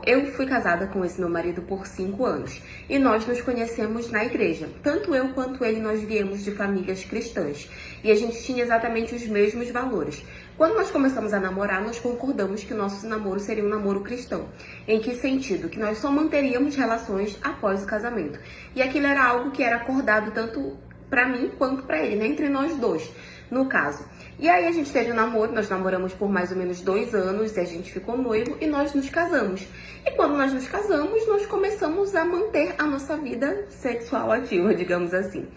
eu fui casada com esse meu marido por 5 anos e nós nos conhecemos na igreja. Tanto eu quanto ele, nós viemos de famílias cristãs e a gente tinha exatamente os mesmos valores. Quando nós começamos a namorar, nós concordamos que o nosso namoro seria um namoro cristão. Em que sentido? Que nós só manteríamos relações após o casamento. E aquilo era algo que era acordado tanto pra mim quanto pra ele, né? Entre nós dois, no caso. E aí a gente teve um namoro, nós namoramos por mais ou menos 2 anos, e a gente ficou noivo e nós nos casamos. E quando nós nos casamos, nós começamos a manter a nossa vida sexual ativa, digamos assim.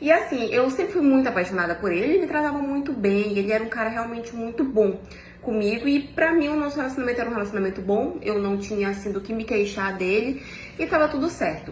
E assim, eu sempre fui muito apaixonada por ele, ele me tratava muito bem, ele era um cara realmente muito bom comigo e pra mim o nosso relacionamento era um relacionamento bom, eu não tinha assim do que me queixar dele e tava tudo certo.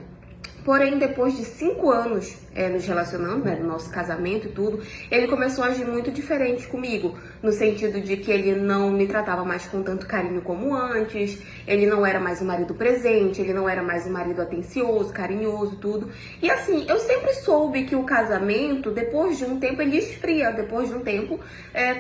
Porém, depois de 5 anos nos relacionando, né, no nosso casamento e tudo, ele começou a agir muito diferente comigo, no sentido de que ele não me tratava mais com tanto carinho como antes, ele não era mais um marido presente, ele não era mais um marido atencioso, carinhoso, tudo. E assim, eu sempre soube que o casamento, depois de um tempo, ele esfria, depois de um tempo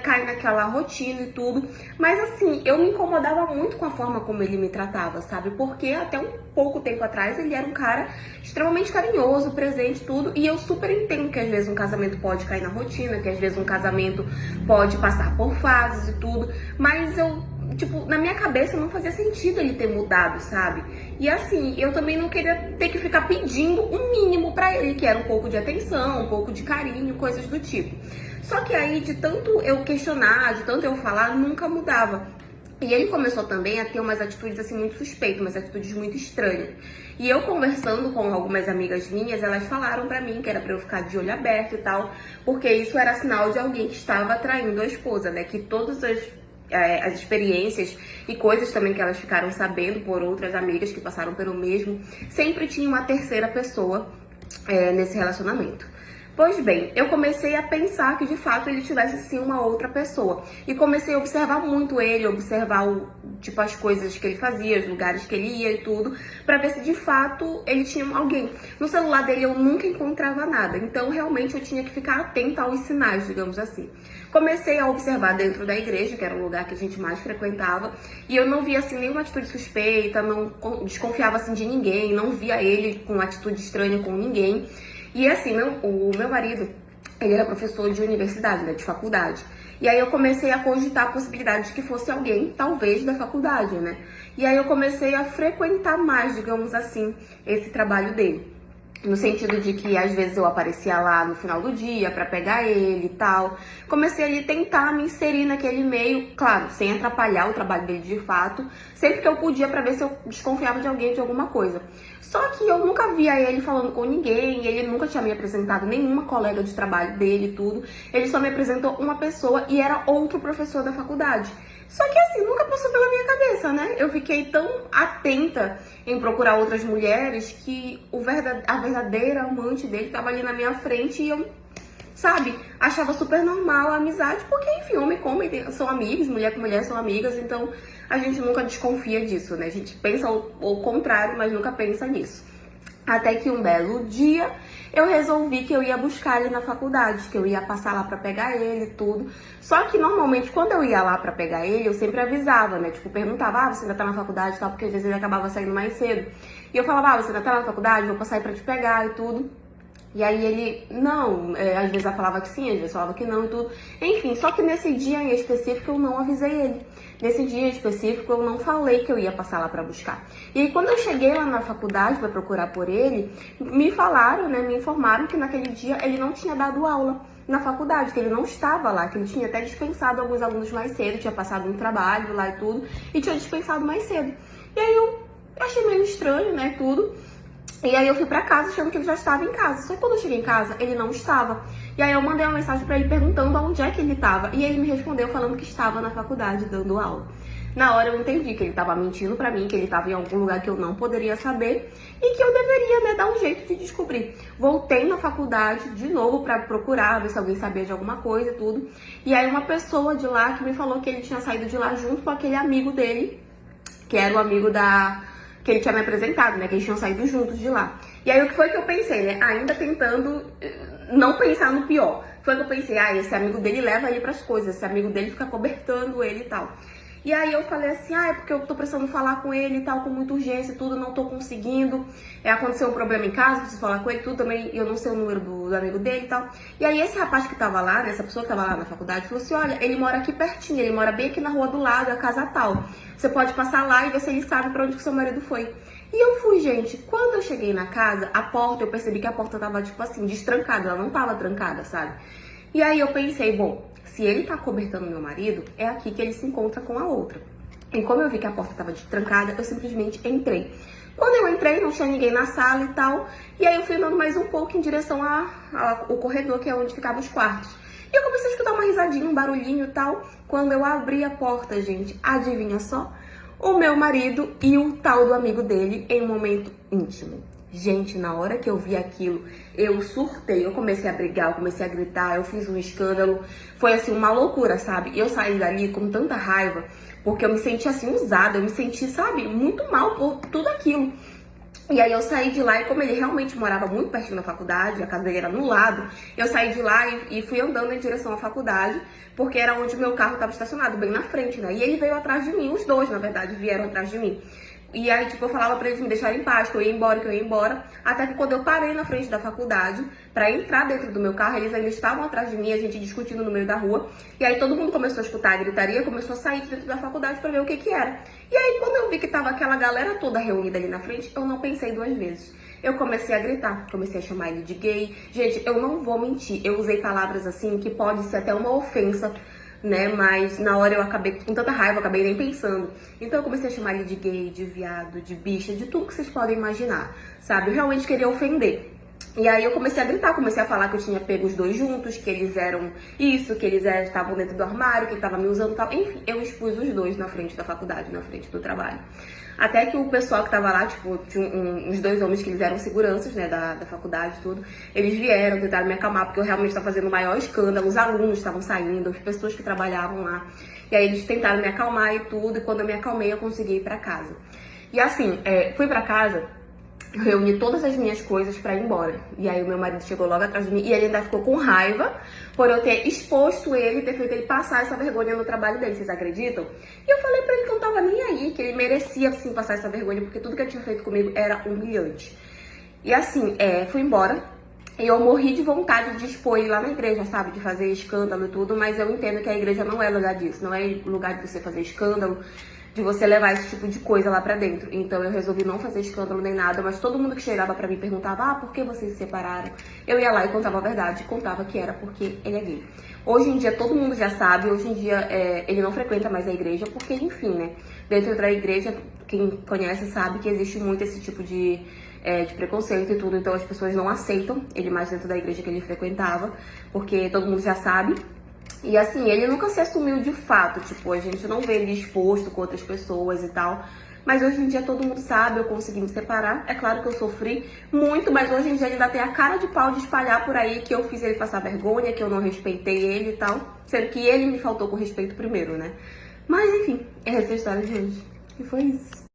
cai naquela rotina e tudo. Mas assim, eu me incomodava muito com a forma como ele me tratava, sabe? Porque até um pouco tempo atrás ele era um cara extremamente carinhoso, presente, tudo. E eu super entendo que às vezes um casamento pode cair na rotina, que às vezes um casamento pode passar por fases e tudo. Mas eu, tipo, na minha cabeça não fazia sentido ele ter mudado, sabe? E assim, eu também não queria ter que ficar pedindo um mínimo pra ele, que era um pouco de atenção, um pouco de carinho, coisas do tipo. Só que aí, de tanto eu questionar, de tanto eu falar, nunca mudava. E ele começou também a ter umas atitudes assim muito suspeitas, umas atitudes muito estranhas. E eu conversando com algumas amigas minhas, elas falaram pra mim que era pra eu ficar de olho aberto e tal, porque isso era sinal de alguém que estava traindo a esposa, né? Que todas as experiências e coisas também que elas ficaram sabendo por outras amigas que passaram pelo mesmo, sempre tinha uma terceira pessoa nesse relacionamento. Pois bem, eu comecei a pensar que de fato ele tivesse sim uma outra pessoa. E comecei a observar muito ele, observar tipo as coisas que ele fazia, os lugares que ele ia e tudo, pra ver se de fato ele tinha alguém. No celular dele eu nunca encontrava nada, então realmente eu tinha que ficar atenta aos sinais, digamos assim. Comecei a observar dentro da igreja, que era o lugar que a gente mais frequentava, e eu não via assim nenhuma atitude suspeita, não desconfiava assim de ninguém, não via ele com atitude estranha com ninguém. E assim, o meu marido, ele era professor de universidade, né, de faculdade. E aí eu comecei a cogitar a possibilidade de que fosse alguém, talvez, da faculdade, né? E aí eu comecei a frequentar mais, digamos assim, esse trabalho dele. No sentido de que às vezes eu aparecia lá no final do dia pra pegar ele e tal. Comecei ali a tentar me inserir naquele meio, claro, sem atrapalhar o trabalho dele de fato, sempre que eu podia pra ver se eu desconfiava de alguém, de alguma coisa. Só que eu nunca via ele falando com ninguém, ele nunca tinha me apresentado nenhuma colega de trabalho dele e tudo. Ele só me apresentou uma pessoa e era outro professor da faculdade. Só que assim, nunca passou pela minha cabeça, né? Eu fiquei tão atenta em procurar outras mulheres que a verdadeira amante dele estava ali na minha frente e eu, sabe, achava super normal a amizade, porque enfim, homem com homem são amigos, mulher com mulher são amigas, então a gente nunca desconfia disso, né? A gente pensa o contrário, mas nunca pensa nisso. Até que um belo dia eu resolvi que eu ia buscar ele na faculdade, que eu ia passar lá pra pegar ele e tudo. Só que normalmente quando eu ia lá pra pegar ele, eu sempre avisava, né? Tipo, perguntava, você ainda tá na faculdade e tal, porque às vezes ele acabava saindo mais cedo. E eu falava, você ainda tá na faculdade, vou passar aí pra te pegar e tudo. E aí ele, não, às vezes ela falava que sim, às vezes falava que não e tudo. Enfim, só que nesse dia em específico eu não avisei ele. Nesse dia em específico eu não falei que eu ia passar lá pra buscar. E aí quando eu cheguei lá na faculdade pra procurar por ele, me falaram, né, me informaram que naquele dia ele não tinha dado aula na faculdade, que ele não estava lá, que ele tinha até dispensado alguns alunos mais cedo, tinha passado um trabalho lá e tudo, e tinha dispensado mais cedo. E aí eu achei meio estranho, né, tudo. E aí eu fui pra casa achando que ele já estava em casa. Só que quando eu cheguei em casa, ele não estava. E aí eu mandei uma mensagem pra ele perguntando aonde é que ele estava. E ele me respondeu falando que estava na faculdade dando aula. Na hora eu entendi que ele estava mentindo pra mim, que ele estava em algum lugar que eu não poderia saber e que eu deveria, né, dar um jeito de descobrir. Voltei na faculdade de novo pra procurar, ver se alguém sabia de alguma coisa e tudo. E aí uma pessoa de lá que me falou que ele tinha saído de lá junto com aquele amigo dele, que era o amigo que ele tinha me apresentado, né? Que eles tinham saído juntos de lá. E aí o que foi que eu pensei, né? Ainda tentando não pensar no pior. Foi que eu pensei, esse amigo dele leva ele pras coisas, esse amigo dele fica cobertando ele e tal. E aí eu falei assim, é porque eu tô precisando falar com ele e tal, com muita urgência e tudo, não tô conseguindo. Aconteceu um problema em casa, preciso falar com ele, tudo também, eu não sei o número do amigo dele e tal. E aí esse rapaz que tava lá, né, essa pessoa que tava lá na faculdade, falou assim, olha, ele mora aqui pertinho, ele mora bem aqui na rua do lado, é a casa tal. Você pode passar lá e ver se ele sabe pra onde que seu marido foi. E eu fui, gente, quando eu cheguei na casa, a porta, eu percebi que a porta tava, tipo assim, destrancada, ela não tava trancada, sabe? E aí eu pensei, bom, se ele tá cobertando meu marido, é aqui que ele se encontra com a outra. E como eu vi que a porta tava trancada, eu simplesmente entrei. Quando eu entrei, não tinha ninguém na sala e tal. E aí eu fui andando mais um pouco em direção ao corredor, que é onde ficavam os quartos. E eu comecei a escutar uma risadinha, um barulhinho e tal. Quando eu abri a porta, gente, adivinha só? O meu marido e o tal do amigo dele em um momento íntimo. Gente, na hora que eu vi aquilo, eu surtei, eu comecei a brigar, eu comecei a gritar, eu fiz um escândalo. Foi assim, uma loucura, sabe? Eu saí dali com tanta raiva, porque eu me senti assim, usada, eu me senti, sabe, muito mal por tudo aquilo. E aí eu saí de lá e como ele realmente morava muito pertinho da faculdade, a casa dele era no lado, eu saí de lá e fui andando em direção à faculdade, porque era onde o meu carro estava estacionado, bem na frente, né? E ele veio atrás de mim, os dois, na verdade, vieram atrás de mim. E aí, tipo, eu falava pra eles me deixarem em paz, que eu ia embora, até que quando eu parei na frente da faculdade pra entrar dentro do meu carro, eles ainda estavam atrás de mim, a gente discutindo no meio da rua. E aí todo mundo começou a escutar a gritaria, começou a sair de dentro da faculdade pra ver o que que era. E aí, quando eu vi que tava aquela galera toda reunida ali na frente, eu não pensei duas vezes. Eu comecei a gritar, comecei a chamar ele de gay. Gente, eu não vou mentir, eu usei palavras assim que pode ser até uma ofensa, né? Mas na hora eu acabei com tanta raiva, eu acabei nem pensando. Então eu comecei a chamar ele de gay, de viado, de bicha, de tudo que vocês podem imaginar, sabe? Eu realmente queria ofender. E aí eu comecei a gritar, comecei a falar que eu tinha pego os dois juntos, que eles eram isso, que eles estavam dentro do armário, que ele tava me usando e tal. Enfim, eu expus os dois na frente da faculdade, na frente do trabalho. Até que o pessoal que tava lá, tipo, tinha uns dois homens que eles eram seguranças, né, da faculdade e tudo. Eles vieram, tentaram me acalmar, porque eu realmente estava fazendo o maior escândalo. Os alunos estavam saindo, as pessoas que trabalhavam lá. E aí eles tentaram me acalmar e tudo, e quando eu me acalmei, eu consegui ir pra casa. E assim, fui pra casa, reuni todas as minhas coisas pra ir embora. E aí o meu marido chegou logo atrás de mim e ele ainda ficou com raiva por eu ter exposto ele, ter feito ele passar essa vergonha no trabalho dele, vocês acreditam? E eu falei pra ele que eu não tava nem aí, que ele merecia sim passar essa vergonha, porque tudo que ele tinha feito comigo era humilhante. E assim, fui embora. E eu morri de vontade de expor ele lá na igreja, sabe? De fazer escândalo e tudo, mas eu entendo que a igreja não é lugar disso, não é lugar de você fazer escândalo, de você levar esse tipo de coisa lá pra dentro. Então eu resolvi não fazer escândalo nem nada, mas todo mundo que chegava pra mim perguntava, por que vocês se separaram? Eu ia lá e contava a verdade, contava que era porque ele é gay. Hoje em dia todo mundo já sabe, hoje em dia ele não frequenta mais a igreja, porque enfim, né? Dentro da igreja, quem conhece sabe que existe muito esse tipo de preconceito e tudo, então as pessoas não aceitam ele mais dentro da igreja que ele frequentava, porque todo mundo já sabe. E assim, ele nunca se assumiu de fato, tipo, a gente não vê ele exposto com outras pessoas e tal. Mas hoje em dia todo mundo sabe, eu consegui me separar. É claro que eu sofri muito, mas hoje em dia ele ainda tem a cara de pau de espalhar por aí que eu fiz ele passar vergonha, que eu não respeitei ele e tal. Sendo que ele me faltou com respeito primeiro, né? Mas enfim, essa é a história de hoje. E foi isso.